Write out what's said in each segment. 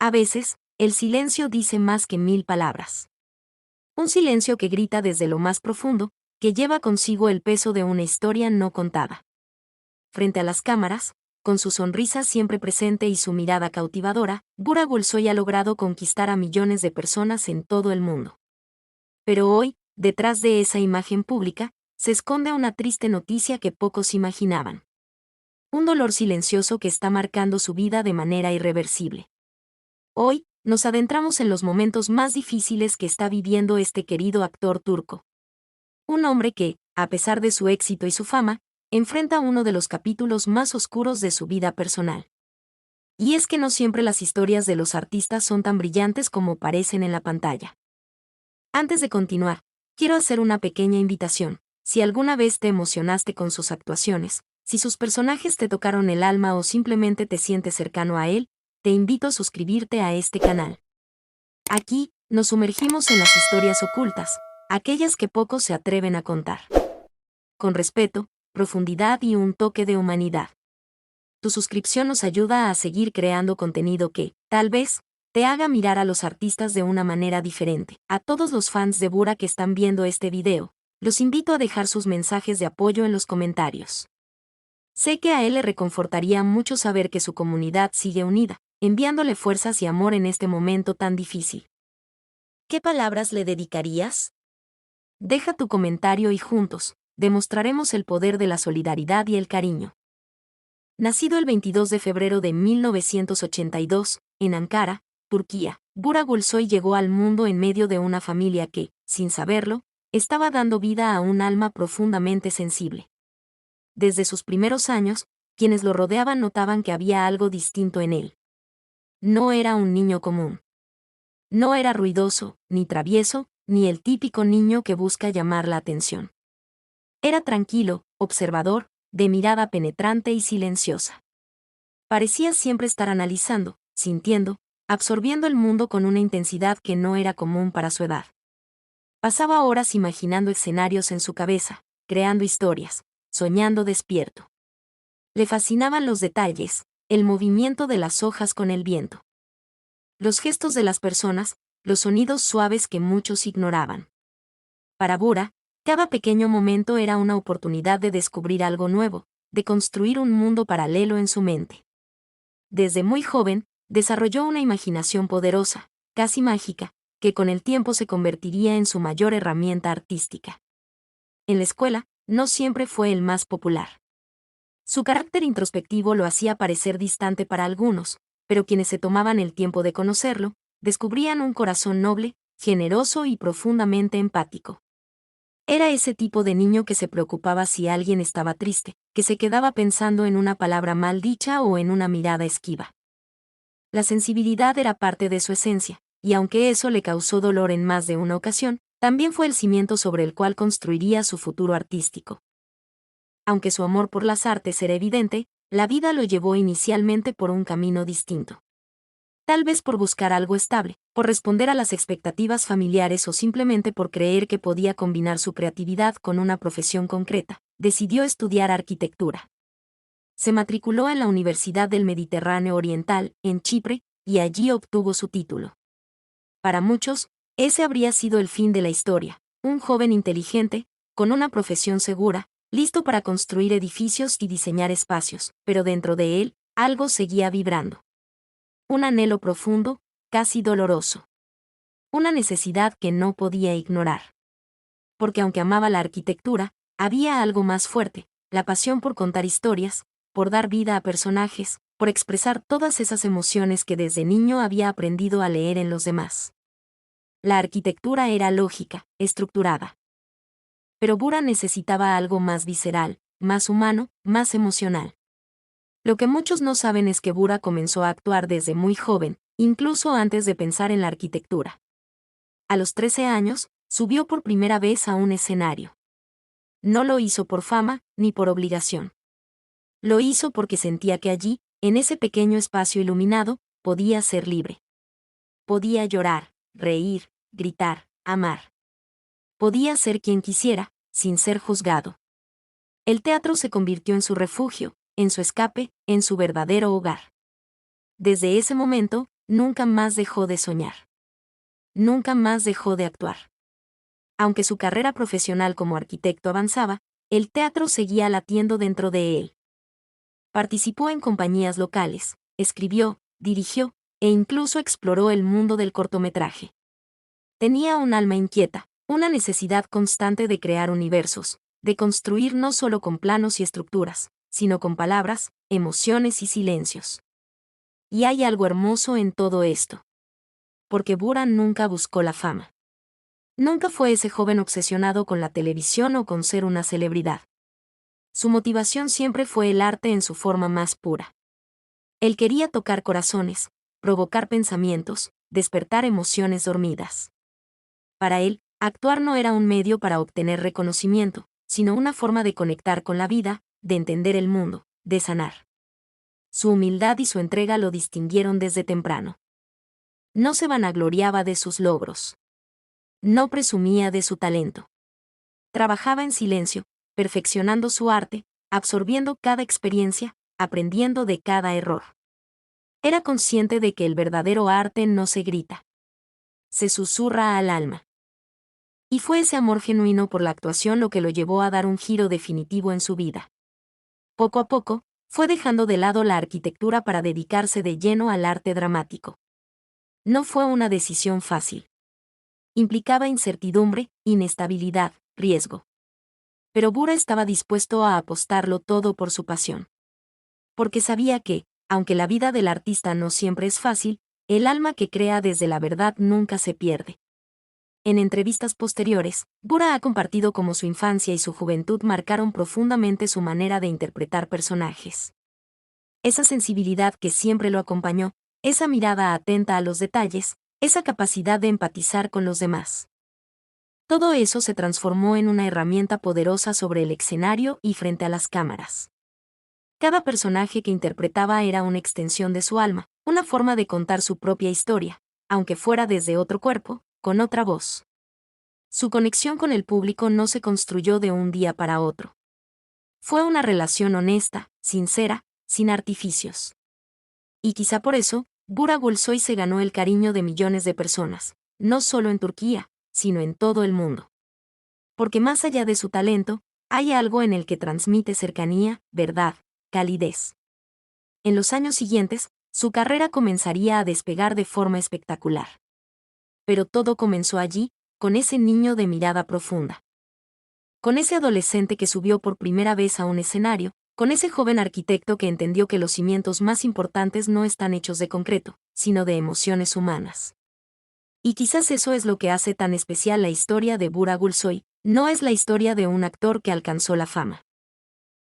A veces, el silencio dice más que 1000 palabras. Un silencio que grita desde lo más profundo, que lleva consigo el peso de una historia no contada. Frente a las cámaras, con su sonrisa siempre presente y su mirada cautivadora, Burak Gülsoy ha logrado conquistar a millones de personas en todo el mundo. Pero hoy, detrás de esa imagen pública, se esconde una triste noticia que pocos imaginaban. Un dolor silencioso que está marcando su vida de manera irreversible. Hoy, nos adentramos en los momentos más difíciles que está viviendo este querido actor turco. Un hombre que, a pesar de su éxito y su fama, enfrenta uno de los capítulos más oscuros de su vida personal. Y es que no siempre las historias de los artistas son tan brillantes como parecen en la pantalla. Antes de continuar, quiero hacer una pequeña invitación. Si alguna vez te emocionaste con sus actuaciones, si sus personajes te tocaron el alma o simplemente te sientes cercano a él, te invito a suscribirte a este canal. Aquí, nos sumergimos en las historias ocultas, aquellas que pocos se atreven a contar. Con respeto, profundidad y un toque de humanidad. Tu suscripción nos ayuda a seguir creando contenido que, tal vez, te haga mirar a los artistas de una manera diferente. A todos los fans de Burak que están viendo este video, los invito a dejar sus mensajes de apoyo en los comentarios. Sé que a él le reconfortaría mucho saber que su comunidad sigue unida, enviándole fuerzas y amor en este momento tan difícil. ¿Qué palabras le dedicarías? Deja tu comentario y juntos, demostraremos el poder de la solidaridad y el cariño. Nacido el 22 de febrero de 1982, en Ankara, Turquía, Burak Gülsoy llegó al mundo en medio de una familia que, sin saberlo, estaba dando vida a un alma profundamente sensible. Desde sus primeros años, quienes lo rodeaban notaban que había algo distinto en él. No era un niño común. No era ruidoso, ni travieso, ni el típico niño que busca llamar la atención. Era tranquilo, observador, de mirada penetrante y silenciosa. Parecía siempre estar analizando, sintiendo, absorbiendo el mundo con una intensidad que no era común para su edad. Pasaba horas imaginando escenarios en su cabeza, creando historias, soñando despierto. Le fascinaban los detalles, el movimiento de las hojas con el viento. Los gestos de las personas, los sonidos suaves que muchos ignoraban. Para Burak, cada pequeño momento era una oportunidad de descubrir algo nuevo, de construir un mundo paralelo en su mente. Desde muy joven, desarrolló una imaginación poderosa, casi mágica, que con el tiempo se convertiría en su mayor herramienta artística. En la escuela, no siempre fue el más popular. Su carácter introspectivo lo hacía parecer distante para algunos, pero quienes se tomaban el tiempo de conocerlo, descubrían un corazón noble, generoso y profundamente empático. Era ese tipo de niño que se preocupaba si alguien estaba triste, que se quedaba pensando en una palabra mal dicha o en una mirada esquiva. La sensibilidad era parte de su esencia, y aunque eso le causó dolor en más de una ocasión, también fue el cimiento sobre el cual construiría su futuro artístico. Aunque su amor por las artes era evidente, la vida lo llevó inicialmente por un camino distinto. Tal vez por buscar algo estable, por responder a las expectativas familiares o simplemente por creer que podía combinar su creatividad con una profesión concreta, decidió estudiar arquitectura. Se matriculó en la Universidad del Mediterráneo Oriental, en Chipre, y allí obtuvo su título. Para muchos, ese habría sido el fin de la historia, un joven inteligente, con una profesión segura, listo para construir edificios y diseñar espacios, pero dentro de él, algo seguía vibrando. Un anhelo profundo, casi doloroso. Una necesidad que no podía ignorar. Porque aunque amaba la arquitectura, había algo más fuerte, la pasión por contar historias, por dar vida a personajes, por expresar todas esas emociones que desde niño había aprendido a leer en los demás. La arquitectura era lógica, estructurada. Pero Burak necesitaba algo más visceral, más humano, más emocional. Lo que muchos no saben es que Burak comenzó a actuar desde muy joven, incluso antes de pensar en la arquitectura. A los 13 años, subió por primera vez a un escenario. No lo hizo por fama, ni por obligación. Lo hizo porque sentía que allí, en ese pequeño espacio iluminado, podía ser libre. Podía llorar, reír, gritar, amar. Podía ser quien quisiera, sin ser juzgado. El teatro se convirtió en su refugio, en su escape, en su verdadero hogar. Desde ese momento, nunca más dejó de soñar. Nunca más dejó de actuar. Aunque su carrera profesional como arquitecto avanzaba, el teatro seguía latiendo dentro de él. Participó en compañías locales, escribió, dirigió, e incluso exploró el mundo del cortometraje. Tenía un alma inquieta, una necesidad constante de crear universos, de construir no solo con planos y estructuras, sino con palabras, emociones y silencios. Y hay algo hermoso en todo esto. Porque Bura nunca buscó la fama. Nunca fue ese joven obsesionado con la televisión o con ser una celebridad. Su motivación siempre fue el arte en su forma más pura. Él quería tocar corazones, provocar pensamientos, despertar emociones dormidas. Para él, actuar no era un medio para obtener reconocimiento, sino una forma de conectar con la vida, de entender el mundo, de sanar. Su humildad y su entrega lo distinguieron desde temprano. No se vanagloriaba de sus logros. No presumía de su talento. Trabajaba en silencio, perfeccionando su arte, absorbiendo cada experiencia, aprendiendo de cada error. Era consciente de que el verdadero arte no se grita. Se susurra al alma. Y fue ese amor genuino por la actuación lo que lo llevó a dar un giro definitivo en su vida. Poco a poco, fue dejando de lado la arquitectura para dedicarse de lleno al arte dramático. No fue una decisión fácil. Implicaba incertidumbre, inestabilidad, riesgo. Pero Bura estaba dispuesto a apostarlo todo por su pasión. Porque sabía que, aunque la vida del artista no siempre es fácil, el alma que crea desde la verdad nunca se pierde. En entrevistas posteriores, Bura ha compartido cómo su infancia y su juventud marcaron profundamente su manera de interpretar personajes. Esa sensibilidad que siempre lo acompañó, esa mirada atenta a los detalles, esa capacidad de empatizar con los demás. Todo eso se transformó en una herramienta poderosa sobre el escenario y frente a las cámaras. Cada personaje que interpretaba era una extensión de su alma, una forma de contar su propia historia, aunque fuera desde otro cuerpo, con otra voz. Su conexión con el público no se construyó de un día para otro. Fue una relación honesta, sincera, sin artificios. Y quizá por eso, Bura Gülsoy se ganó el cariño de millones de personas, no solo en Turquía, sino en todo el mundo. Porque más allá de su talento, hay algo en el que transmite cercanía, verdad, calidez. En los años siguientes, su carrera comenzaría a despegar de forma espectacular. Pero todo comenzó allí, con ese niño de mirada profunda. Con ese adolescente que subió por primera vez a un escenario, con ese joven arquitecto que entendió que los cimientos más importantes no están hechos de concreto, sino de emociones humanas. Y quizás eso es lo que hace tan especial la historia de Bura Gülsoy, no es la historia de un actor que alcanzó la fama.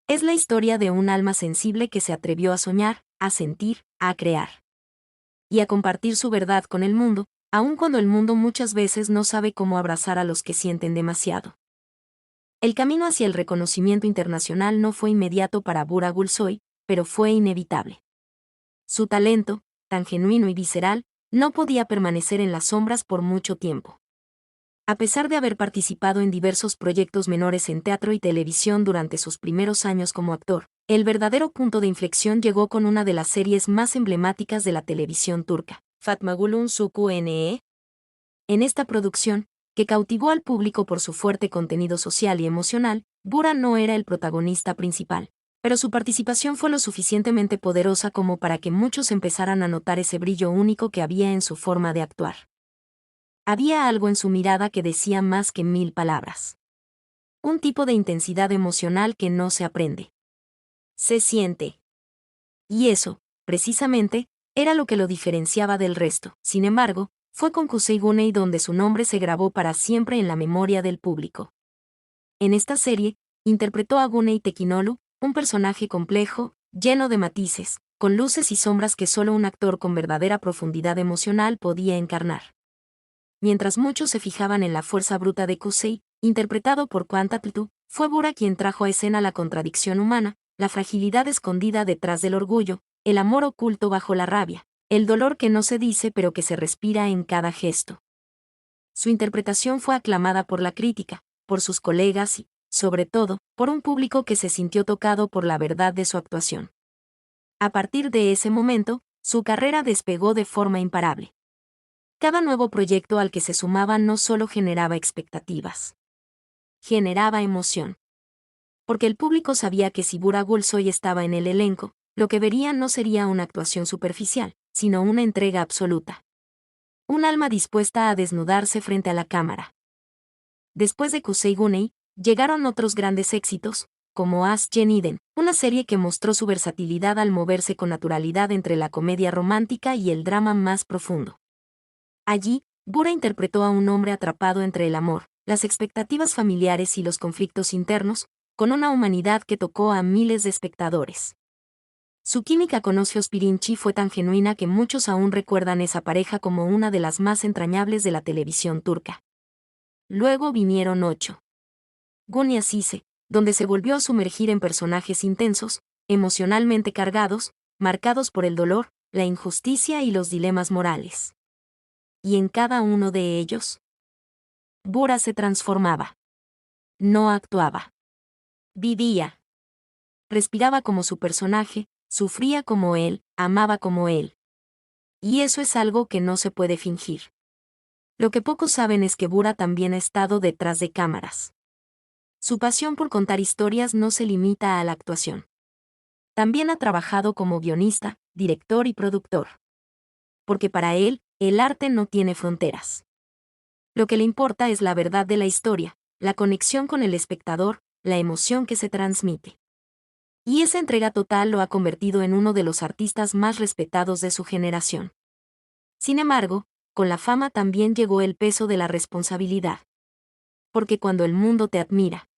Es la historia de un alma sensible que se atrevió a soñar, a sentir, a crear. Y a compartir su verdad con el mundo, aun cuando el mundo muchas veces no sabe cómo abrazar a los que sienten demasiado. El camino hacia el reconocimiento internacional no fue inmediato para Bura Gülsoy, pero fue inevitable. Su talento, tan genuino y visceral, no podía permanecer en las sombras por mucho tiempo. A pesar de haber participado en diversos proyectos menores en teatro y televisión durante sus primeros años como actor, el verdadero punto de inflexión llegó con una de las series más emblemáticas de la televisión turca, Fatma Gül'ün Suku Ne. En esta producción, que cautivó al público por su fuerte contenido social y emocional, Bura no era el protagonista principal, pero su participación fue lo suficientemente poderosa como para que muchos empezaran a notar ese brillo único que había en su forma de actuar. Había algo en su mirada que decía más que 1000 palabras. Un tipo de intensidad emocional que no se aprende. Se siente. Y eso, precisamente, era lo que lo diferenciaba del resto. Sin embargo, fue con Kuzey Güney donde su nombre se grabó para siempre en la memoria del público. En esta serie, interpretó a Güney Tekinolu, un personaje complejo, lleno de matices, con luces y sombras que solo un actor con verdadera profundidad emocional podía encarnar. Mientras muchos se fijaban en la fuerza bruta de Kuzey, interpretado por Kaan Tatlıtuğ, fue Bura quien trajo a escena la contradicción humana, la fragilidad escondida detrás del orgullo, el amor oculto bajo la rabia, el dolor que no se dice pero que se respira en cada gesto. Su interpretación fue aclamada por la crítica, por sus colegas y, sobre todo, por un público que se sintió tocado por la verdad de su actuación. A partir de ese momento, Su carrera despegó de forma imparable. Cada nuevo proyecto al que se sumaba no solo generaba expectativas, generaba emoción. Porque el público sabía que si Bura Gulsoy estaba en el elenco, lo que verían no sería una actuación superficial, sino una entrega absoluta. Un alma dispuesta a desnudarse frente a la cámara. Después de Kusei Gunei, llegaron otros grandes éxitos, como As Jeniden, una serie que mostró su versatilidad al moverse con naturalidad entre la comedia romántica y el drama más profundo. Allí, Bura interpretó a un hombre atrapado entre el amor, las expectativas familiares y los conflictos internos, con una humanidad que tocó a miles de espectadores. Su química con Osios Pirinchi fue tan genuina que muchos aún recuerdan esa pareja como una de las más entrañables de la televisión turca. Luego vinieron 8. Gun y Asise, donde se volvió a sumergir en personajes intensos, emocionalmente cargados, marcados por el dolor, la injusticia y los dilemas morales. Y en cada uno de ellos, Bura se transformaba. No actuaba. Vivía. Respiraba como su personaje, sufría como él, amaba como él. Y eso es algo que no se puede fingir. Lo que pocos saben es que Bura también ha estado detrás de cámaras. Su pasión por contar historias no se limita a la actuación. También ha trabajado como guionista, director y productor. Porque para él, el arte no tiene fronteras. Lo que le importa es la verdad de la historia, la conexión con el espectador, la emoción que se transmite. Y esa entrega total lo ha convertido en uno de los artistas más respetados de su generación. Sin embargo, con la fama también llegó el peso de la responsabilidad. Porque cuando el mundo te admira,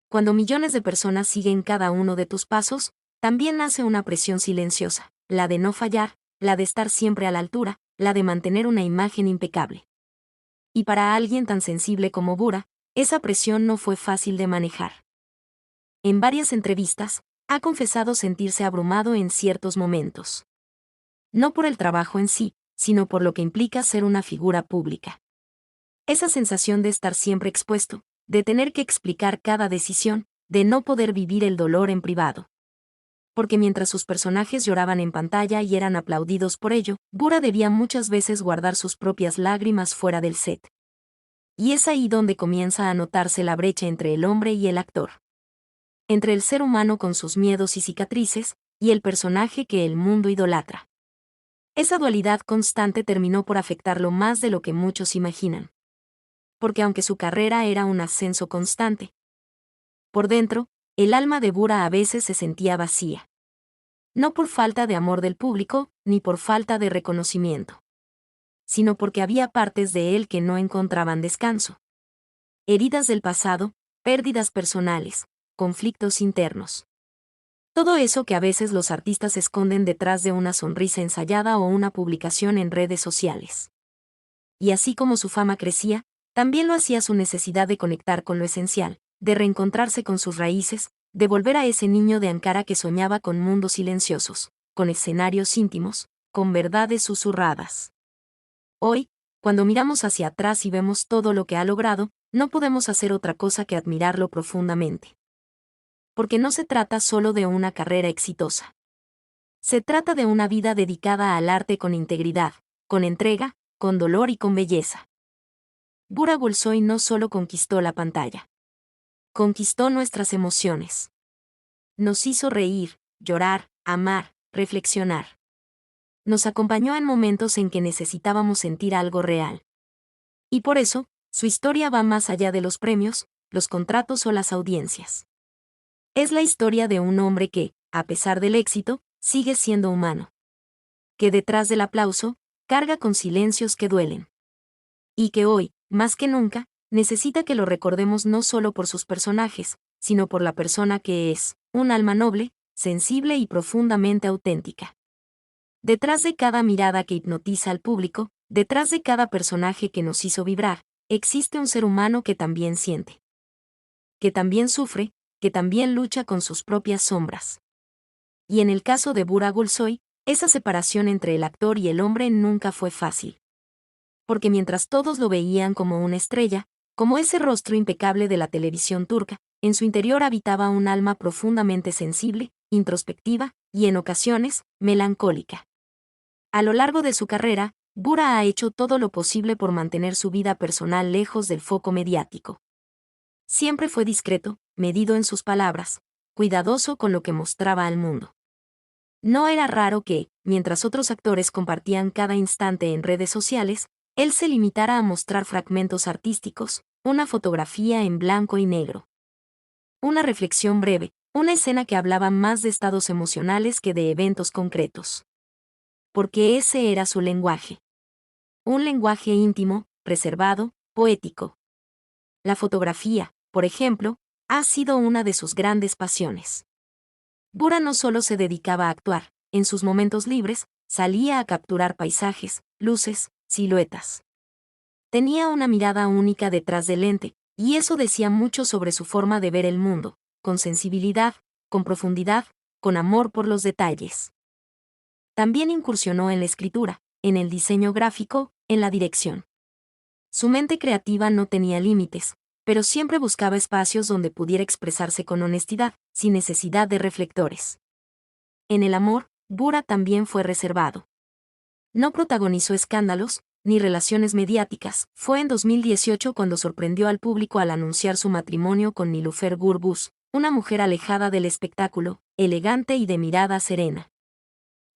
cuando millones de personas siguen cada uno de tus pasos, también nace una presión silenciosa, la de no fallar, la de estar siempre a la altura, la de mantener una imagen impecable. Y para alguien tan sensible como Bura, esa presión no fue fácil de manejar. En varias entrevistas, ha confesado sentirse abrumado en ciertos momentos. No por el trabajo en sí, sino por lo que implica ser una figura pública. Esa sensación de estar siempre expuesto, de tener que explicar cada decisión, de no poder vivir el dolor en privado. Porque mientras sus personajes lloraban en pantalla y eran aplaudidos por ello, Bura debía muchas veces guardar sus propias lágrimas fuera del set. Y es ahí donde comienza a notarse la brecha entre el hombre y el actor. Entre el ser humano con sus miedos y cicatrices, y el personaje que el mundo idolatra. Esa dualidad constante terminó por afectarlo más de lo que muchos imaginan. Porque aunque su carrera era un ascenso constante, por dentro, el alma de Bura a veces se sentía vacía. No por falta de amor del público, ni por falta de reconocimiento, sino porque había partes de él que no encontraban descanso. Heridas del pasado, pérdidas personales, conflictos internos. Todo eso que a veces los artistas esconden detrás de una sonrisa ensayada o una publicación en redes sociales. Y así como su fama crecía, también lo hacía su necesidad de conectar con lo esencial, de reencontrarse con sus raíces, de volver a ese niño de Ankara que soñaba con mundos silenciosos, con escenarios íntimos, con verdades susurradas. Hoy, cuando miramos hacia atrás y vemos todo lo que ha logrado, no podemos hacer otra cosa que admirarlo profundamente. Porque no se trata solo de una carrera exitosa. Se trata de una vida dedicada al arte con integridad, con entrega, con dolor y con belleza. Bura Gulsoy no solo conquistó la pantalla. Conquistó nuestras emociones. Nos hizo reír, llorar, amar, reflexionar. Nos acompañó en momentos en que necesitábamos sentir algo real. Y por eso, su historia va más allá de los premios, los contratos o las audiencias. Es la historia de un hombre que, a pesar del éxito, sigue siendo humano. Que detrás del aplauso, carga con silencios que duelen. Y que hoy, más que nunca, necesita que lo recordemos no solo por sus personajes, sino por la persona que es, un alma noble, sensible y profundamente auténtica. Detrás de cada mirada que hipnotiza al público, detrás de cada personaje que nos hizo vibrar, existe un ser humano que también siente. Que también sufre, que también lucha con sus propias sombras. Y en el caso de Bura Gulsoy, esa separación entre el actor y el hombre nunca fue fácil. Porque mientras todos lo veían como una estrella, como ese rostro impecable de la televisión turca, en su interior habitaba un alma profundamente sensible, introspectiva, y en ocasiones, melancólica. A lo largo de su carrera, Bura ha hecho todo lo posible por mantener su vida personal lejos del foco mediático. Siempre fue discreto, medido en sus palabras, cuidadoso con lo que mostraba al mundo. No era raro que, mientras otros actores compartían cada instante en redes sociales, él se limitara a mostrar fragmentos artísticos, una fotografía en blanco y negro. Una reflexión breve, una escena que hablaba más de estados emocionales que de eventos concretos. Porque ese era su lenguaje. Un lenguaje íntimo, reservado, poético. La fotografía, por ejemplo, ha sido una de sus grandes pasiones. Bura no solo se dedicaba a actuar, en sus momentos libres, salía a capturar paisajes, luces, siluetas. Tenía una mirada única detrás del lente, y eso decía mucho sobre su forma de ver el mundo, con sensibilidad, con profundidad, con amor por los detalles. También incursionó en la escritura, en el diseño gráfico, en la dirección. Su mente creativa no tenía límites, pero siempre buscaba espacios donde pudiera expresarse con honestidad, sin necesidad de reflectores. En el amor, Bura también fue reservado. No protagonizó escándalos, ni relaciones mediáticas. Fue en 2018 cuando sorprendió al público al anunciar su matrimonio con Nilüfer Gürbüz, una mujer alejada del espectáculo, elegante y de mirada serena.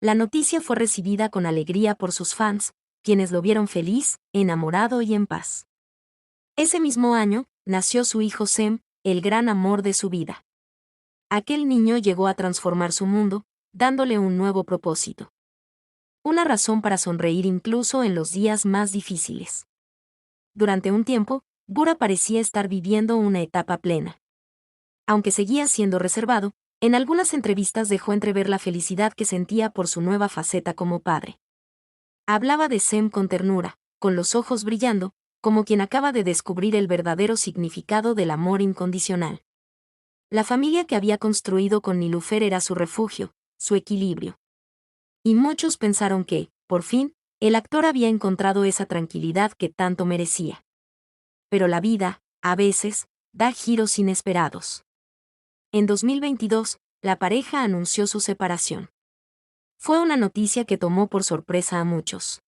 La noticia fue recibida con alegría por sus fans, quienes lo vieron feliz, enamorado y en paz. Ese mismo año, nació su hijo Sem, el gran amor de su vida. Aquel niño llegó a transformar su mundo, dándole un nuevo propósito. Una razón para sonreír incluso en los días más difíciles. Durante un tiempo, Bura parecía estar viviendo una etapa plena. Aunque seguía siendo reservado, en algunas entrevistas dejó entrever la felicidad que sentía por su nueva faceta como padre. Hablaba de Sem con ternura, con los ojos brillando, como quien acaba de descubrir el verdadero significado del amor incondicional. La familia que había construido con Nilüfer era su refugio, su equilibrio. Y muchos pensaron que, por fin, el actor había encontrado esa tranquilidad que tanto merecía. Pero la vida, a veces, da giros inesperados. En 2022, la pareja anunció su separación. Fue una noticia que tomó por sorpresa a muchos.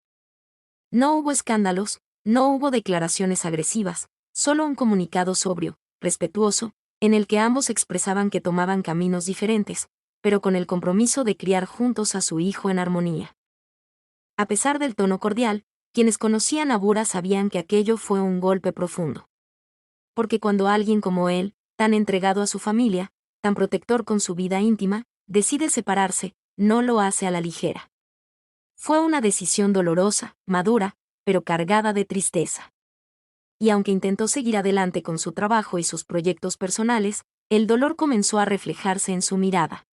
No hubo escándalos, no hubo declaraciones agresivas, solo un comunicado sobrio, respetuoso, en el que ambos expresaban que tomaban caminos diferentes, pero con el compromiso de criar juntos a su hijo en armonía. A pesar del tono cordial, quienes conocían a Bura sabían que aquello fue un golpe profundo. Porque cuando alguien como él, tan entregado a su familia, tan protector con su vida íntima, decide separarse, no lo hace a la ligera. Fue una decisión dolorosa, madura, pero cargada de tristeza. Y aunque intentó seguir adelante con su trabajo y sus proyectos personales, el dolor comenzó a reflejarse en su mirada.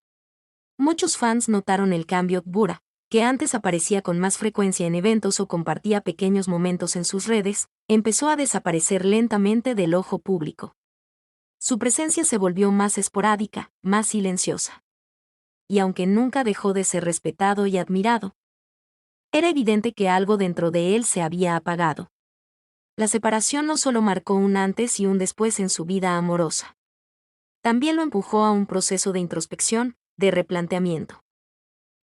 Muchos fans notaron el cambio. Bura, que antes aparecía con más frecuencia en eventos o compartía pequeños momentos en sus redes, empezó a desaparecer lentamente del ojo público. Su presencia se volvió más esporádica, más silenciosa. Y aunque nunca dejó de ser respetado y admirado, era evidente que algo dentro de él se había apagado. La separación no solo marcó un antes y un después en su vida amorosa. También lo empujó a un proceso de introspección, de replanteamiento.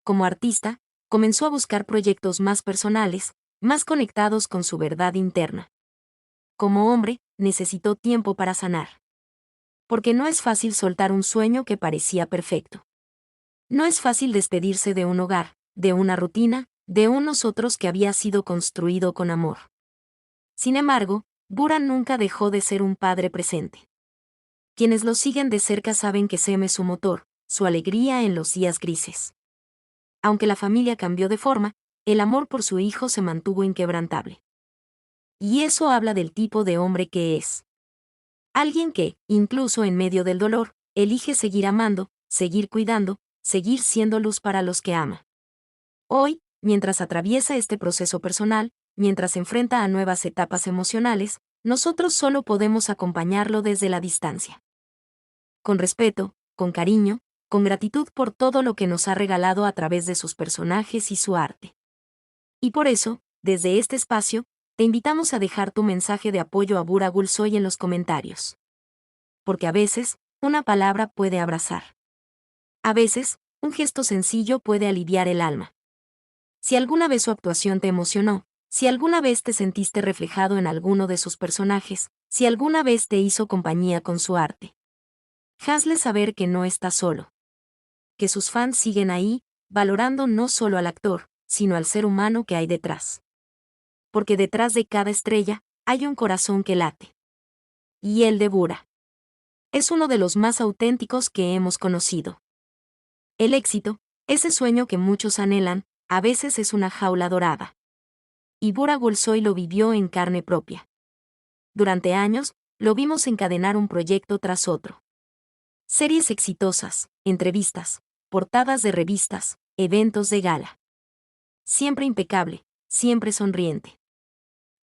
Como artista, comenzó a buscar proyectos más personales, más conectados con su verdad interna. Como hombre, necesitó tiempo para sanar. Porque no es fácil soltar un sueño que parecía perfecto. No es fácil despedirse de un hogar, de una rutina, de un nosotros que había sido construido con amor. Sin embargo, Bura nunca dejó de ser un padre presente. Quienes lo siguen de cerca saben que Sem es su motor, su alegría en los días grises. Aunque la familia cambió de forma, el amor por su hijo se mantuvo inquebrantable. Y eso habla del tipo de hombre que es. Alguien que, incluso en medio del dolor, elige seguir amando, seguir cuidando, seguir siendo luz para los que ama. Hoy, mientras atraviesa este proceso personal, mientras se enfrenta a nuevas etapas emocionales, nosotros solo podemos acompañarlo desde la distancia. Con respeto, con cariño, con gratitud por todo lo que nos ha regalado a través de sus personajes y su arte. Y por eso, desde este espacio, te invitamos a dejar tu mensaje de apoyo a Bura Gulsoy en los comentarios. Porque a veces, una palabra puede abrazar. A veces, un gesto sencillo puede aliviar el alma. Si alguna vez su actuación te emocionó, si alguna vez te sentiste reflejado en alguno de sus personajes, si alguna vez te hizo compañía con su arte. Hazle saber que no está solo. Que sus fans siguen ahí, valorando no solo al actor, sino al ser humano que hay detrás. Porque detrás de cada estrella, hay un corazón que late. Y el de Bura es uno de los más auténticos que hemos conocido. El éxito, ese sueño que muchos anhelan, a veces es una jaula dorada. Y Bura Bolshoi lo vivió en carne propia. Durante años, lo vimos encadenar un proyecto tras otro. Series exitosas, entrevistas, portadas de revistas, eventos de gala. Siempre impecable, siempre sonriente.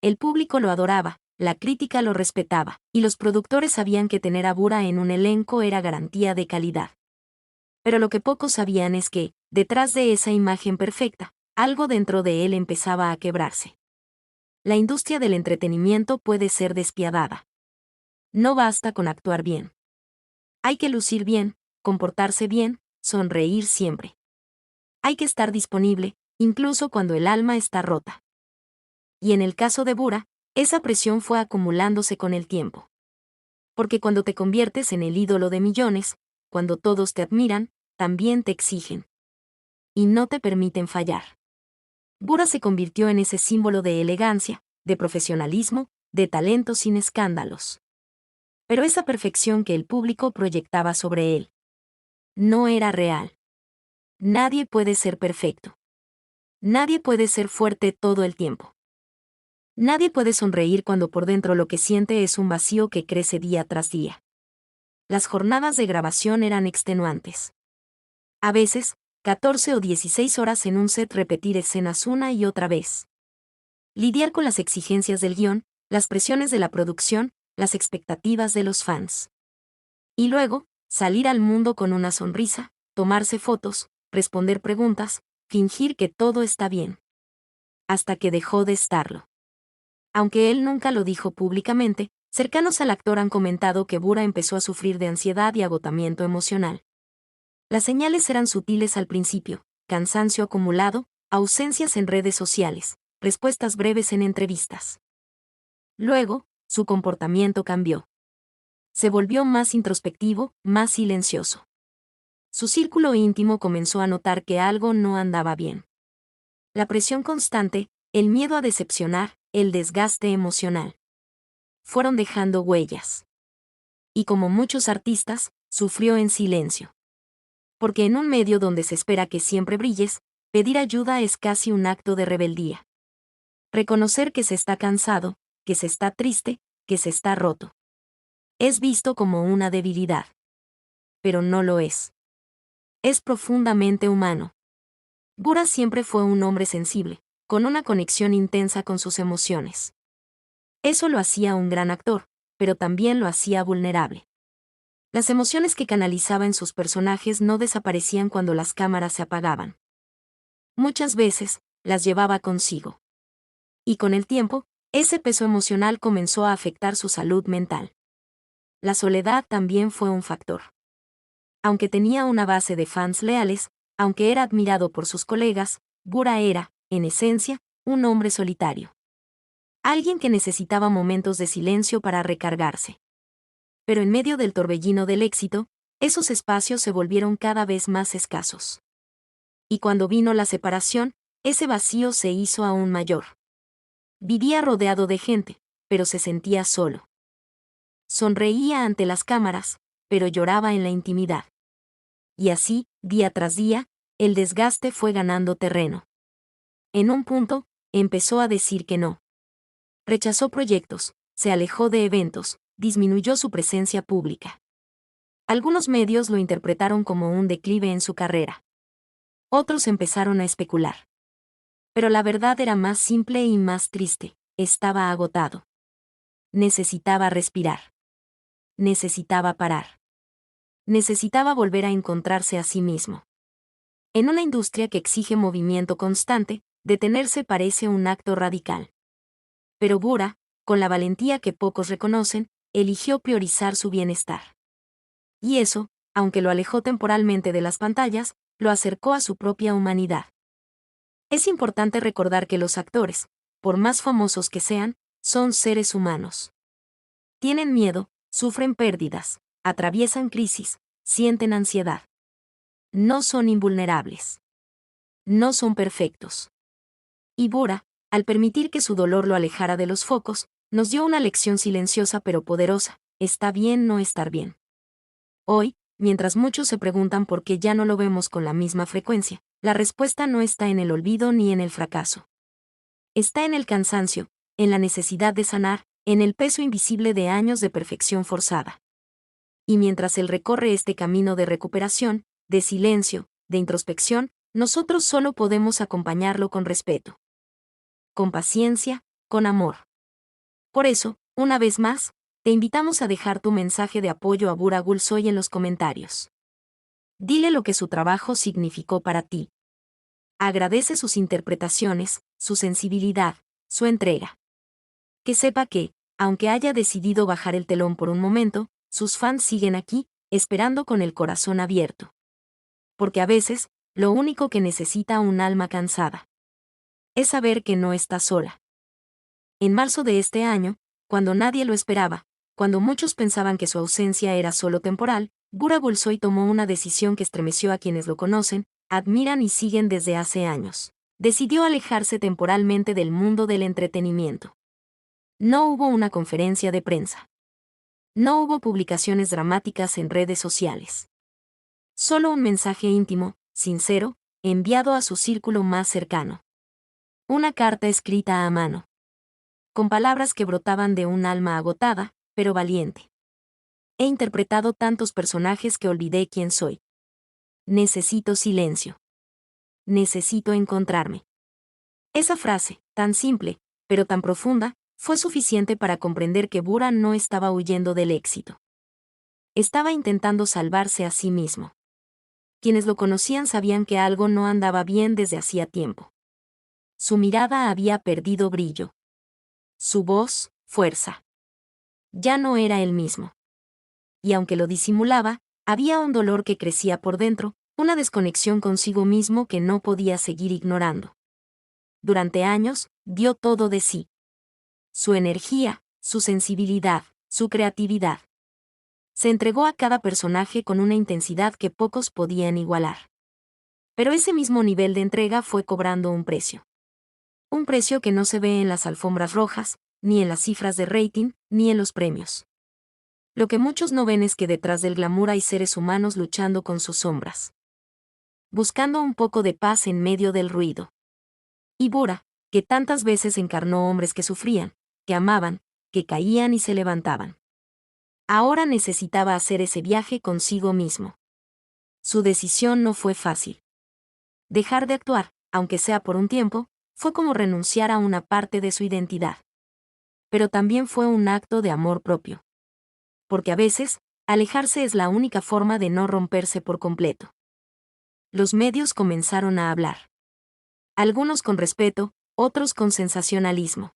El público lo adoraba, la crítica lo respetaba, y los productores sabían que tener a Bura en un elenco era garantía de calidad. Pero lo que pocos sabían es que, detrás de esa imagen perfecta, algo dentro de él empezaba a quebrarse. La industria del entretenimiento puede ser despiadada. No basta con actuar bien. Hay que lucir bien, comportarse bien, sonreír siempre. Hay que estar disponible, incluso cuando el alma está rota. Y en el caso de Bura, esa presión fue acumulándose con el tiempo. Porque cuando te conviertes en el ídolo de millones, cuando todos te admiran, también te exigen. Y no te permiten fallar. Bura se convirtió en ese símbolo de elegancia, de profesionalismo, de talento sin escándalos. Pero esa perfección que el público proyectaba sobre él no era real. Nadie puede ser perfecto. Nadie puede ser fuerte todo el tiempo. Nadie puede sonreír cuando por dentro lo que siente es un vacío que crece día tras día. Las jornadas de grabación eran extenuantes. A veces, 14 o 16 horas en un set repetir escenas una y otra vez. Lidiar con las exigencias del guión, las presiones de la producción, las expectativas de los fans. Y luego, salir al mundo con una sonrisa, tomarse fotos, responder preguntas, fingir que todo está bien. Hasta que dejó de estarlo. Aunque él nunca lo dijo públicamente, cercanos al actor han comentado que Bura empezó a sufrir de ansiedad y agotamiento emocional. Las señales eran sutiles al principio: cansancio acumulado, ausencias en redes sociales, respuestas breves en entrevistas. Luego, su comportamiento cambió. Se volvió más introspectivo, más silencioso. Su círculo íntimo comenzó a notar que algo no andaba bien. La presión constante, el miedo a decepcionar, el desgaste emocional. Fueron dejando huellas. Y como muchos artistas, sufrió en silencio. Porque en un medio donde se espera que siempre brilles, pedir ayuda es casi un acto de rebeldía. Reconocer que se está cansado, que se está triste, que se está roto. Es visto como una debilidad. Pero no lo es. Es profundamente humano. Bura siempre fue un hombre sensible, con una conexión intensa con sus emociones. Eso lo hacía un gran actor, pero también lo hacía vulnerable. Las emociones que canalizaba en sus personajes no desaparecían cuando las cámaras se apagaban. Muchas veces, las llevaba consigo. Y con el tiempo, ese peso emocional comenzó a afectar su salud mental. La soledad también fue un factor. Aunque tenía una base de fans leales, aunque era admirado por sus colegas, Bura era, en esencia, un hombre solitario. Alguien que necesitaba momentos de silencio para recargarse. Pero en medio del torbellino del éxito, esos espacios se volvieron cada vez más escasos. Y cuando vino la separación, ese vacío se hizo aún mayor. Vivía rodeado de gente, pero se sentía solo. Sonreía ante las cámaras, pero lloraba en la intimidad. Y así, día tras día, el desgaste fue ganando terreno. En un punto, empezó a decir que no. Rechazó proyectos, se alejó de eventos, disminuyó su presencia pública. Algunos medios lo interpretaron como un declive en su carrera. Otros empezaron a especular. Pero la verdad era más simple y más triste: estaba agotado. Necesitaba respirar. Necesitaba parar. Necesitaba volver a encontrarse a sí mismo. En una industria que exige movimiento constante, detenerse parece un acto radical. Pero Bura, con la valentía que pocos reconocen, eligió priorizar su bienestar. Y eso, aunque lo alejó temporalmente de las pantallas, lo acercó a su propia humanidad. Es importante recordar que los actores, por más famosos que sean, son seres humanos. Tienen miedo, sufren pérdidas, atraviesan crisis, sienten ansiedad. No son invulnerables. No son perfectos. Y Bora, al permitir que su dolor lo alejara de los focos, nos dio una lección silenciosa pero poderosa: está bien no estar bien. Hoy, mientras muchos se preguntan por qué ya no lo vemos con la misma frecuencia, la respuesta no está en el olvido ni en el fracaso. Está en el cansancio, en la necesidad de sanar, en el peso invisible de años de perfección forzada. Y mientras él recorre este camino de recuperación, de silencio, de introspección, nosotros solo podemos acompañarlo con respeto, con paciencia, con amor. Por eso, una vez más, te invitamos a dejar tu mensaje de apoyo a Bora Gulsoy en los comentarios. Dile lo que su trabajo significó para ti. Agradece sus interpretaciones, su sensibilidad, su entrega. Que sepa que, aunque haya decidido bajar el telón por un momento, sus fans siguen aquí, esperando con el corazón abierto. Porque a veces, lo único que necesita un alma cansada es saber que no está sola. En marzo de este año, cuando nadie lo esperaba, cuando muchos pensaban que su ausencia era solo temporal, Bora Gulsoy tomó una decisión que estremeció a quienes lo conocen, admiran y siguen desde hace años. Decidió alejarse temporalmente del mundo del entretenimiento. No hubo una conferencia de prensa. No hubo publicaciones dramáticas en redes sociales. Solo un mensaje íntimo, sincero, enviado a su círculo más cercano. Una carta escrita a mano. Con palabras que brotaban de un alma agotada, pero valiente. He interpretado tantos personajes que olvidé quién soy. Necesito silencio. Necesito encontrarme. Esa frase, tan simple, pero tan profunda, fue suficiente para comprender que Bora no estaba huyendo del éxito. Estaba intentando salvarse a sí mismo. Quienes lo conocían sabían que algo no andaba bien desde hacía tiempo. Su mirada había perdido brillo. Su voz, fuerza. Ya no era el mismo. Y aunque lo disimulaba, había un dolor que crecía por dentro, una desconexión consigo mismo que no podía seguir ignorando. Durante años, dio todo de sí. Su energía, su sensibilidad, su creatividad. Se entregó a cada personaje con una intensidad que pocos podían igualar. Pero ese mismo nivel de entrega fue cobrando un precio. Un precio que no se ve en las alfombras rojas, ni en las cifras de rating, ni en los premios. Lo que muchos no ven es que detrás del glamour hay seres humanos luchando con sus sombras. Buscando un poco de paz en medio del ruido. Y Bora, que tantas veces encarnó hombres que sufrían, que amaban, que caían y se levantaban. Ahora necesitaba hacer ese viaje consigo mismo. Su decisión no fue fácil. Dejar de actuar, aunque sea por un tiempo, fue como renunciar a una parte de su identidad. Pero también fue un acto de amor propio. Porque a veces, alejarse es la única forma de no romperse por completo. Los medios comenzaron a hablar. Algunos con respeto, otros con sensacionalismo.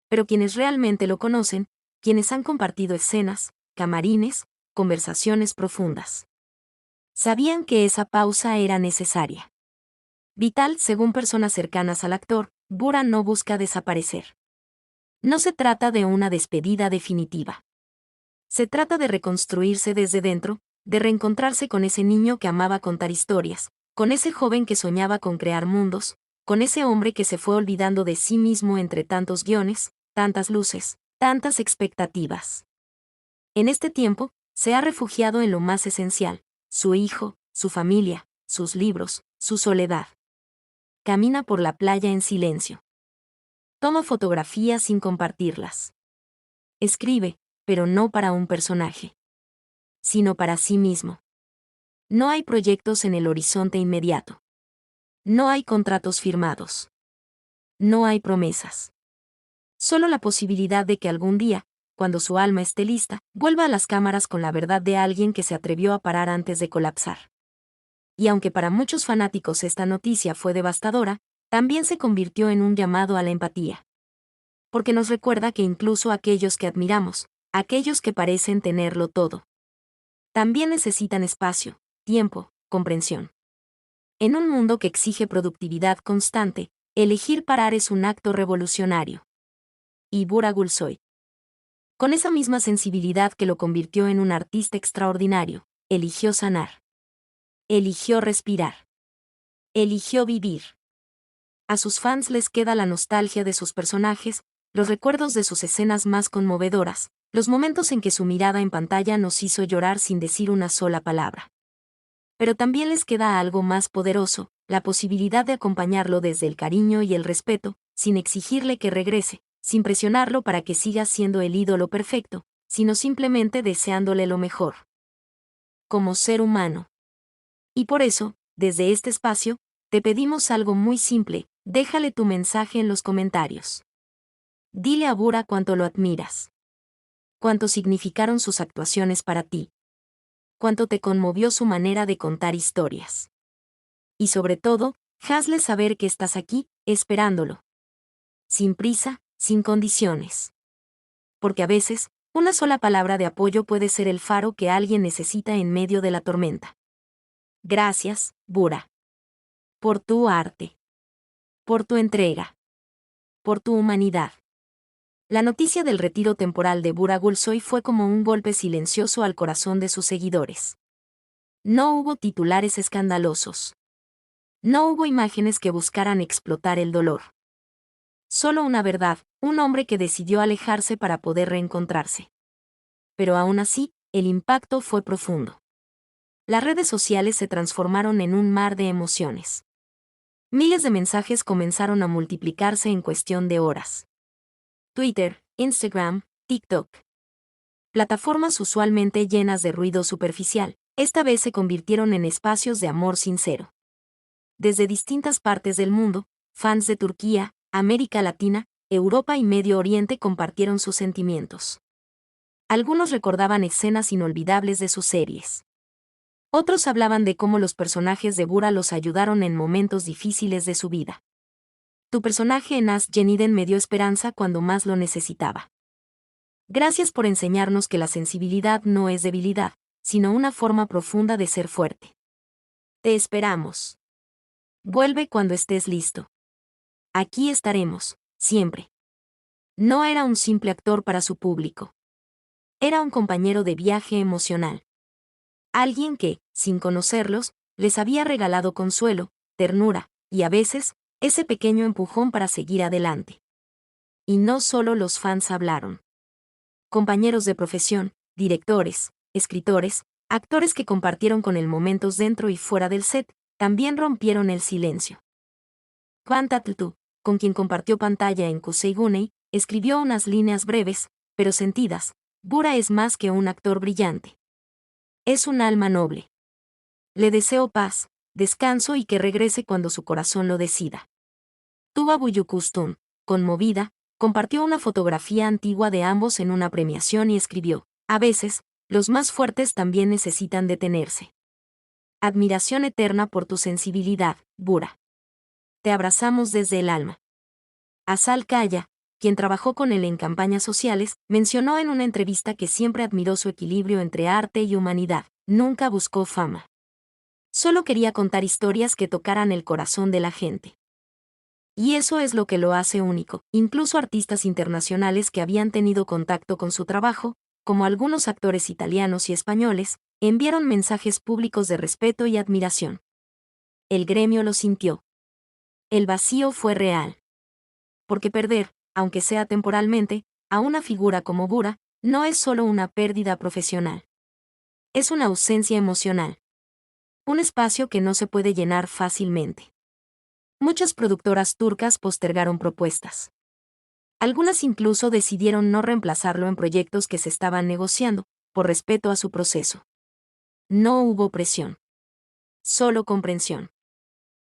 Pero quienes realmente lo conocen, quienes han compartido escenas, camarines, conversaciones profundas, sabían que esa pausa era necesaria. Vital, según personas cercanas al actor, Bora no busca desaparecer. No se trata de una despedida definitiva. Se trata de reconstruirse desde dentro, de reencontrarse con ese niño que amaba contar historias, con ese joven que soñaba con crear mundos, con ese hombre que se fue olvidando de sí mismo entre tantos guiones, tantas luces, tantas expectativas. En este tiempo, se ha refugiado en lo más esencial: su hijo, su familia, sus libros, su soledad. Camina por la playa en silencio. Toma fotografías sin compartirlas. Escribe, pero no para un personaje, sino para sí mismo. No hay proyectos en el horizonte inmediato. No hay contratos firmados. No hay promesas. Solo la posibilidad de que algún día, cuando su alma esté lista, vuelva a las cámaras con la verdad de alguien que se atrevió a parar antes de colapsar. Y aunque para muchos fanáticos esta noticia fue devastadora, también se convirtió en un llamado a la empatía. Porque nos recuerda que incluso aquellos que admiramos, aquellos que parecen tenerlo todo, también necesitan espacio, tiempo, comprensión. En un mundo que exige productividad constante, elegir parar es un acto revolucionario. Y Bura Gulsoy, con esa misma sensibilidad que lo convirtió en un artista extraordinario, eligió sanar. Eligió respirar. Eligió vivir. A sus fans les queda la nostalgia de sus personajes, los recuerdos de sus escenas más conmovedoras, los momentos en que su mirada en pantalla nos hizo llorar sin decir una sola palabra. Pero también les queda algo más poderoso, la posibilidad de acompañarlo desde el cariño y el respeto, sin exigirle que regrese, sin presionarlo para que siga siendo el ídolo perfecto, sino simplemente deseándole lo mejor. Como ser humano. Y por eso, desde este espacio, te pedimos algo muy simple, déjale tu mensaje en los comentarios. Dile a Bura cuánto lo admiras. Cuánto significaron sus actuaciones para ti. Cuánto te conmovió su manera de contar historias. Y sobre todo, hazle saber que estás aquí, esperándolo. Sin prisa, sin condiciones. Porque a veces, una sola palabra de apoyo puede ser el faro que alguien necesita en medio de la tormenta. Gracias, Bura. Por tu arte. Por tu entrega. Por tu humanidad. La noticia del retiro temporal de Bura Gulsoy fue como un golpe silencioso al corazón de sus seguidores. No hubo titulares escandalosos. No hubo imágenes que buscaran explotar el dolor. Solo una verdad, un hombre que decidió alejarse para poder reencontrarse. Pero aún así, el impacto fue profundo. Las redes sociales se transformaron en un mar de emociones. Miles de mensajes comenzaron a multiplicarse en cuestión de horas. Twitter, Instagram, TikTok. Plataformas usualmente llenas de ruido superficial, esta vez se convirtieron en espacios de amor sincero. Desde distintas partes del mundo, fans de Turquía, América Latina, Europa y Medio Oriente compartieron sus sentimientos. Algunos recordaban escenas inolvidables de sus series. Otros hablaban de cómo los personajes de Bura los ayudaron en momentos difíciles de su vida. Tu personaje en Ask Jeniden me dio esperanza cuando más lo necesitaba. Gracias por enseñarnos que la sensibilidad no es debilidad, sino una forma profunda de ser fuerte. Te esperamos. Vuelve cuando estés listo. Aquí estaremos, siempre. No era un simple actor para su público. Era un compañero de viaje emocional. Alguien que, sin conocerlos, les había regalado consuelo, ternura, y a veces, ese pequeño empujón para seguir adelante. Y no solo los fans hablaron. Compañeros de profesión, directores, escritores, actores que compartieron con él momentos dentro y fuera del set, también rompieron el silencio. Juan Tatl, con quien compartió pantalla en Kuseigunei, escribió unas líneas breves, pero sentidas: Bura es más que un actor brillante. Es un alma noble. Le deseo paz, descanso y que regrese cuando su corazón lo decida. Tuba Buyukustun, conmovida, compartió una fotografía antigua de ambos en una premiación y escribió: a veces, los más fuertes también necesitan detenerse. Admiración eterna por tu sensibilidad, Bura. Te abrazamos desde el alma. Asal Kaya, quien trabajó con él en campañas sociales, mencionó en una entrevista que siempre admiró su equilibrio entre arte y humanidad. Nunca buscó fama. Solo quería contar historias que tocaran el corazón de la gente. Y eso es lo que lo hace único. Incluso artistas internacionales que habían tenido contacto con su trabajo, como algunos actores italianos y españoles, enviaron mensajes públicos de respeto y admiración. El gremio lo sintió. El vacío fue real. Porque perder, aunque sea temporalmente, a una figura como Bura, no es solo una pérdida profesional. Es una ausencia emocional. Un espacio que no se puede llenar fácilmente. Muchas productoras turcas postergaron propuestas. Algunas incluso decidieron no reemplazarlo en proyectos que se estaban negociando, por respeto a su proceso. No hubo presión. Solo comprensión.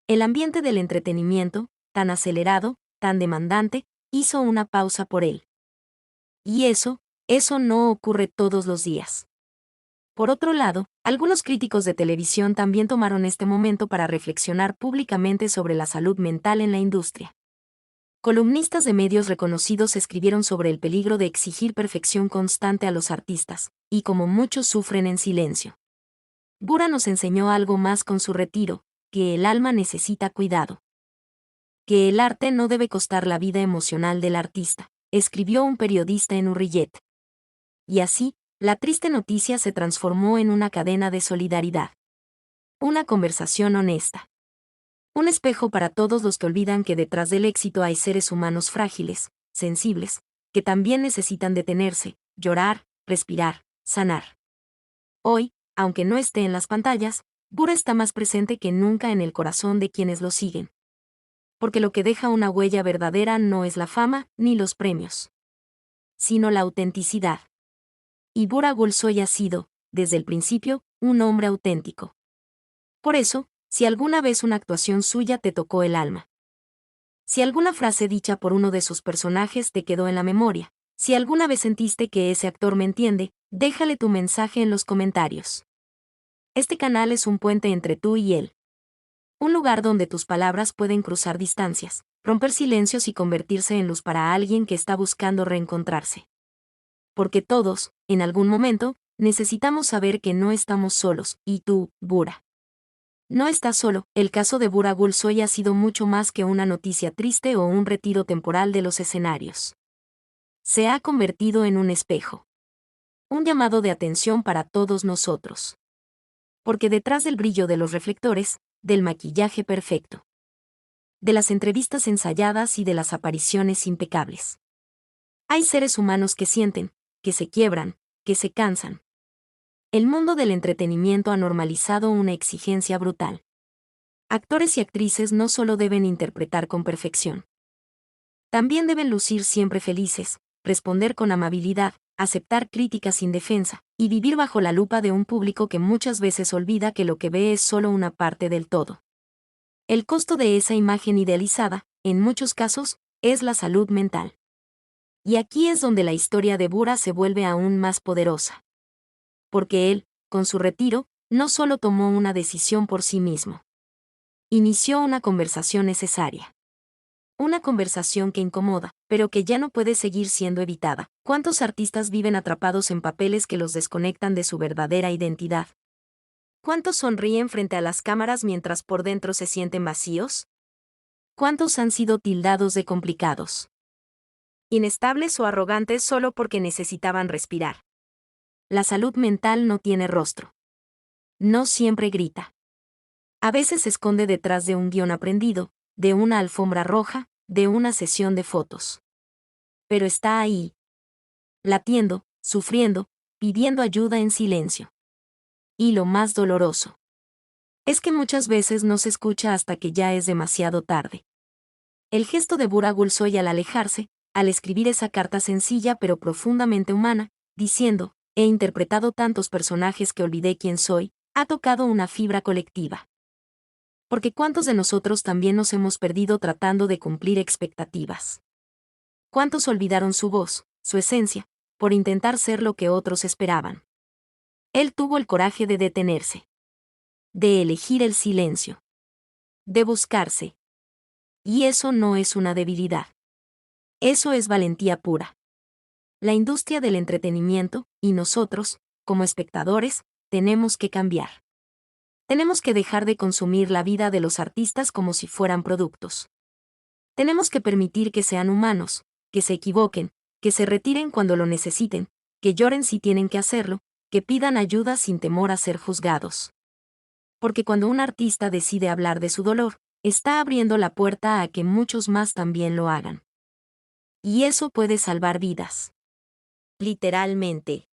El ambiente del entretenimiento, tan acelerado, tan demandante, hizo una pausa por él. Y eso no ocurre todos los días. Por otro lado, algunos críticos de televisión también tomaron este momento para reflexionar públicamente sobre la salud mental en la industria. Columnistas de medios reconocidos escribieron sobre el peligro de exigir perfección constante a los artistas, y cómo muchos sufren en silencio. Bura nos enseñó algo más con su retiro: que el alma necesita cuidado. Que el arte no debe costar la vida emocional del artista, escribió un periodista en Hurriyet. Y así, la triste noticia se transformó en una cadena de solidaridad. Una conversación honesta. Un espejo para todos los que olvidan que detrás del éxito hay seres humanos frágiles, sensibles, que también necesitan detenerse, llorar, respirar, sanar. Hoy, aunque no esté en las pantallas, Bura está más presente que nunca en el corazón de quienes lo siguen. Porque lo que deja una huella verdadera no es la fama ni los premios, sino la autenticidad. Y Bura Gulsoy ha sido, desde el principio, un hombre auténtico. Por eso, si alguna vez una actuación suya te tocó el alma, si alguna frase dicha por uno de sus personajes te quedó en la memoria, si alguna vez sentiste que ese actor me entiende, déjale tu mensaje en los comentarios. Este canal es un puente entre tú y él. Un lugar donde tus palabras pueden cruzar distancias, romper silencios y convertirse en luz para alguien que está buscando reencontrarse. Porque todos, en algún momento, necesitamos saber que no estamos solos, y tú, Bura. No estás solo. El caso de Bura Gulsoy ha sido mucho más que una noticia triste o un retiro temporal de los escenarios. Se ha convertido en un espejo. Un llamado de atención para todos nosotros. Porque detrás del brillo de los reflectores, del maquillaje perfecto, de las entrevistas ensayadas y de las apariciones impecables, hay seres humanos que sienten, que se quiebran, que se cansan. El mundo del entretenimiento ha normalizado una exigencia brutal. Actores y actrices no solo deben interpretar con perfección. También deben lucir siempre felices, responder con amabilidad, aceptar críticas sin defensa, y vivir bajo la lupa de un público que muchas veces olvida que lo que ve es solo una parte del todo. El costo de esa imagen idealizada, en muchos casos, es la salud mental. Y aquí es donde la historia de Bura se vuelve aún más poderosa. Porque él, con su retiro, no solo tomó una decisión por sí mismo. Inició una conversación necesaria. Una conversación que incomoda, pero que ya no puede seguir siendo evitada. ¿Cuántos artistas viven atrapados en papeles que los desconectan de su verdadera identidad? ¿Cuántos sonríen frente a las cámaras mientras por dentro se sienten vacíos? ¿Cuántos han sido tildados de complicados, inestables o arrogantes solo porque necesitaban respirar? La salud mental no tiene rostro. No siempre grita. A veces se esconde detrás de un guión aprendido, de una alfombra roja, de una sesión de fotos. Pero está ahí, latiendo, sufriendo, pidiendo ayuda en silencio. Y lo más doloroso es que muchas veces no se escucha hasta que ya es demasiado tarde. El gesto de Bura Gulsoy al alejarse, al escribir esa carta sencilla pero profundamente humana, diciendo, he interpretado tantos personajes que olvidé quién soy, ha tocado una fibra colectiva. Porque ¿cuántos de nosotros también nos hemos perdido tratando de cumplir expectativas? ¿Cuántos olvidaron su voz, su esencia, por intentar ser lo que otros esperaban? Él tuvo el coraje de detenerse, de elegir el silencio, de buscarse. Y eso no es una debilidad. Eso es valentía pura. La industria del entretenimiento, y nosotros, como espectadores, tenemos que cambiar. Tenemos que dejar de consumir la vida de los artistas como si fueran productos. Tenemos que permitir que sean humanos, que se equivoquen, que se retiren cuando lo necesiten, que lloren si tienen que hacerlo, que pidan ayuda sin temor a ser juzgados. Porque cuando un artista decide hablar de su dolor, está abriendo la puerta a que muchos más también lo hagan. Y eso puede salvar vidas. Literalmente.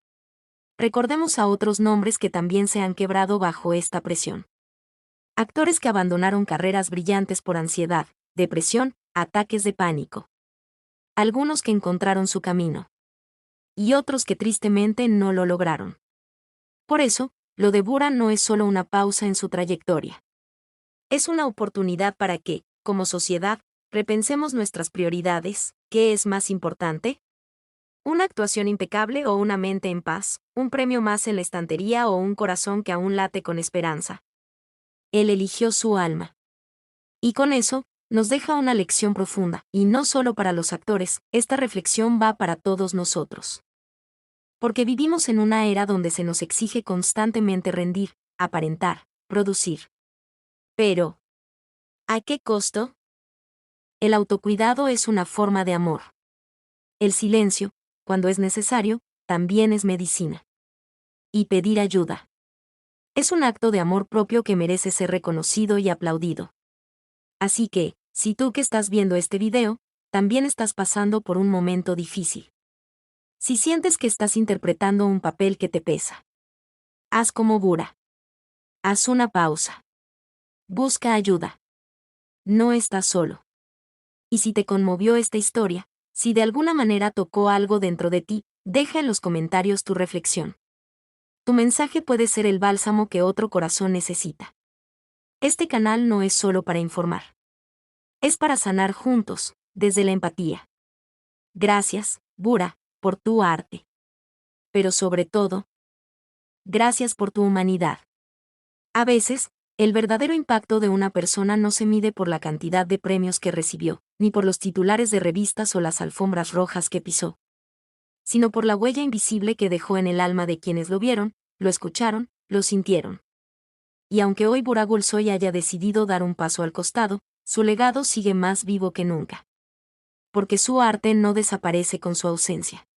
Recordemos a otros nombres que también se han quebrado bajo esta presión. Actores que abandonaron carreras brillantes por ansiedad, depresión, ataques de pánico. Algunos que encontraron su camino. Y otros que tristemente no lo lograron. Por eso, lo de Bura no es solo una pausa en su trayectoria. Es una oportunidad para que, como sociedad, repensemos nuestras prioridades. ¿Qué es más importante? ¿Una actuación impecable o una mente en paz, un premio más en la estantería o un corazón que aún late con esperanza? Él eligió su alma. Y con eso, nos deja una lección profunda, y no solo para los actores, esta reflexión va para todos nosotros. Porque vivimos en una era donde se nos exige constantemente rendir, aparentar, producir. Pero, ¿a qué costo? El autocuidado es una forma de amor. El silencio, cuando es necesario, también es medicina. Y pedir ayuda. Es un acto de amor propio que merece ser reconocido y aplaudido. Así que, si tú que estás viendo este video, también estás pasando por un momento difícil. Si sientes que estás interpretando un papel que te pesa, haz como Bura. Haz una pausa. Busca ayuda. No estás solo. Y si te conmovió esta historia, si de alguna manera tocó algo dentro de ti, deja en los comentarios tu reflexión. Tu mensaje puede ser el bálsamo que otro corazón necesita. Este canal no es solo para informar. Es para sanar juntos, desde la empatía. Gracias, Bura, por tu arte. Pero sobre todo, gracias por tu humanidad. A veces, el verdadero impacto de una persona no se mide por la cantidad de premios que recibió, ni por los titulares de revistas o las alfombras rojas que pisó, sino por la huella invisible que dejó en el alma de quienes lo vieron, lo escucharon, lo sintieron. Y aunque hoy Bura Gulsoy haya decidido dar un paso al costado, su legado sigue más vivo que nunca. Porque su arte no desaparece con su ausencia.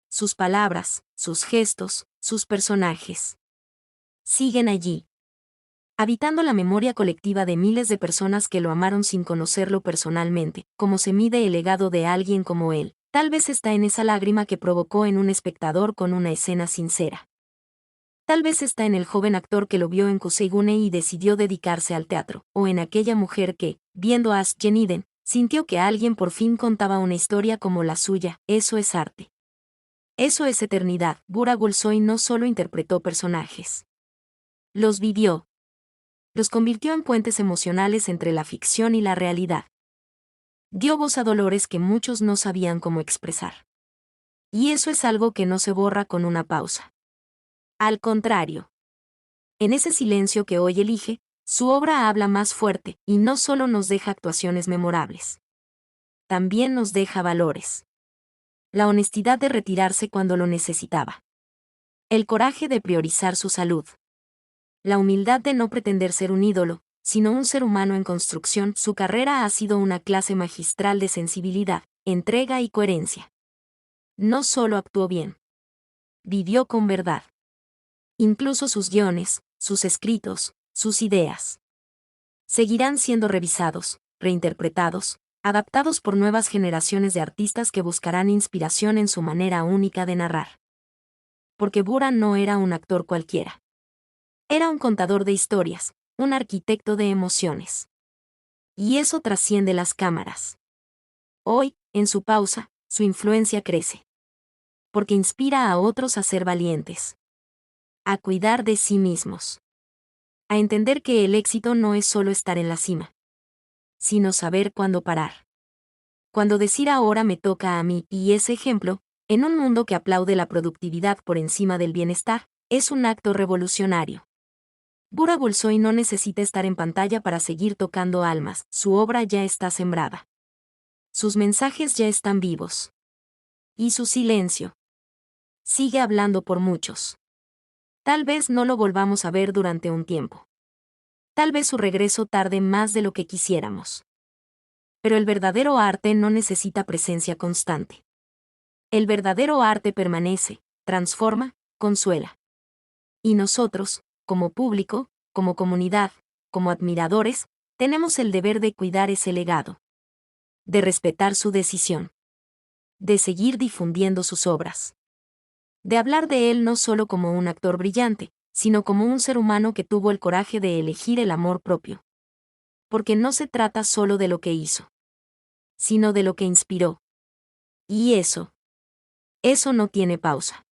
Sus palabras, sus gestos, sus personajes siguen allí, habitando la memoria colectiva de miles de personas que lo amaron sin conocerlo personalmente. Como se mide el legado de alguien como él, tal vez está en esa lágrima que provocó en un espectador con una escena sincera. Tal vez está en el joven actor que lo vio en Kuseigune y decidió dedicarse al teatro, o en aquella mujer que, viendo a Ask Jeniden, sintió que alguien por fin contaba una historia como la suya. Eso es arte. Eso es eternidad. Bura Gulsoy no solo interpretó personajes. Los vivió. Los convirtió en puentes emocionales entre la ficción y la realidad. Dio voz a dolores que muchos no sabían cómo expresar. Y eso es algo que no se borra con una pausa. Al contrario. En ese silencio que hoy elige, su obra habla más fuerte, y no solo nos deja actuaciones memorables. También nos deja valores. La honestidad de retirarse cuando lo necesitaba. El coraje de priorizar su salud. La humildad de no pretender ser un ídolo, sino un ser humano en construcción. Su carrera ha sido una clase magistral de sensibilidad, entrega y coherencia. No solo actuó bien. Vivió con verdad. Incluso sus guiones, sus escritos, sus ideas seguirán siendo revisados, reinterpretados, adaptados por nuevas generaciones de artistas que buscarán inspiración en su manera única de narrar. Porque Bura no era un actor cualquiera. Era un contador de historias, un arquitecto de emociones. Y eso trasciende las cámaras. Hoy, en su pausa, su influencia crece. Porque inspira a otros a ser valientes. A cuidar de sí mismos. A entender que el éxito no es solo estar en la cima, sino saber cuándo parar. Cuando decir ahora me toca a mí, y ese ejemplo, en un mundo que aplaude la productividad por encima del bienestar, es un acto revolucionario. Bura Gulsoy no necesita estar en pantalla para seguir tocando almas, su obra ya está sembrada. Sus mensajes ya están vivos. Y su silencio sigue hablando por muchos. Tal vez no lo volvamos a ver durante un tiempo. Tal vez su regreso tarde más de lo que quisiéramos. Pero el verdadero arte no necesita presencia constante. El verdadero arte permanece, transforma, consuela. Y nosotros, como público, como comunidad, como admiradores, tenemos el deber de cuidar ese legado. De respetar su decisión. De seguir difundiendo sus obras. De hablar de él no solo como un actor brillante, sino como un ser humano que tuvo el coraje de elegir el amor propio. Porque no se trata solo de lo que hizo, sino de lo que inspiró. Y eso no tiene pausa.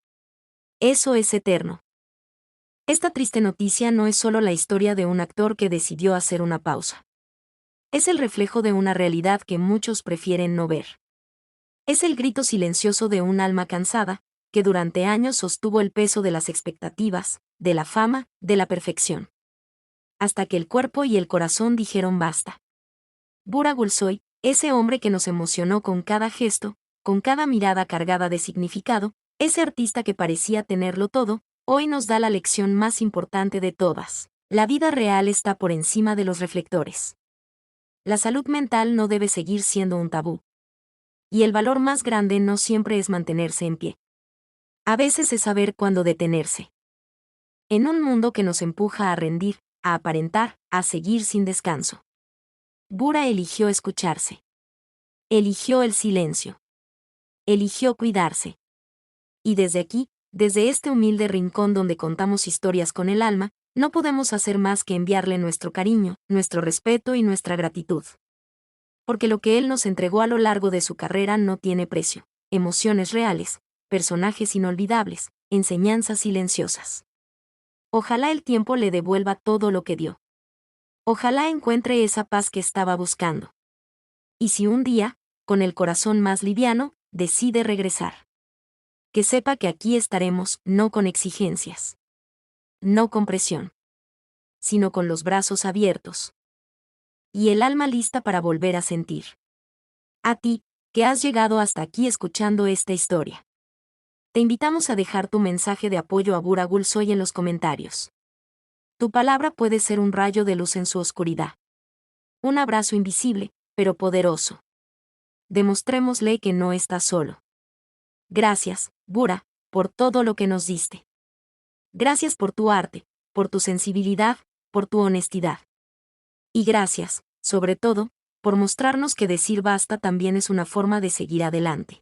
Eso es eterno. Esta triste noticia no es solo la historia de un actor que decidió hacer una pausa. Es el reflejo de una realidad que muchos prefieren no ver. Es el grito silencioso de un alma cansada, que durante años sostuvo el peso de las expectativas, de la fama, de la perfección. Hasta que el cuerpo y el corazón dijeron basta. Bura Gulsoy, ese hombre que nos emocionó con cada gesto, con cada mirada cargada de significado, ese artista que parecía tenerlo todo, hoy nos da la lección más importante de todas. La vida real está por encima de los reflectores. La salud mental no debe seguir siendo un tabú. Y el valor más grande no siempre es mantenerse en pie. A veces es saber cuándo detenerse. En un mundo que nos empuja a rendir, a aparentar, a seguir sin descanso. Bura eligió escucharse. Eligió el silencio. Eligió cuidarse. Y desde aquí, desde este humilde rincón donde contamos historias con el alma, no podemos hacer más que enviarle nuestro cariño, nuestro respeto y nuestra gratitud. Porque lo que él nos entregó a lo largo de su carrera no tiene precio. Emociones reales, personajes inolvidables, enseñanzas silenciosas. Ojalá el tiempo le devuelva todo lo que dio. Ojalá encuentre esa paz que estaba buscando. Y si un día, con el corazón más liviano, decide regresar, que sepa que aquí estaremos, no con exigencias, no con presión, sino con los brazos abiertos. Y el alma lista para volver a sentir. A ti, que has llegado hasta aquí escuchando esta historia. Te invitamos a dejar tu mensaje de apoyo a Bura Gulsoy en los comentarios. Tu palabra puede ser un rayo de luz en su oscuridad. Un abrazo invisible, pero poderoso. Demostrémosle que no estás solo. Gracias, Bura, por todo lo que nos diste. Gracias por tu arte, por tu sensibilidad, por tu honestidad. Y gracias, sobre todo, por mostrarnos que decir basta también es una forma de seguir adelante.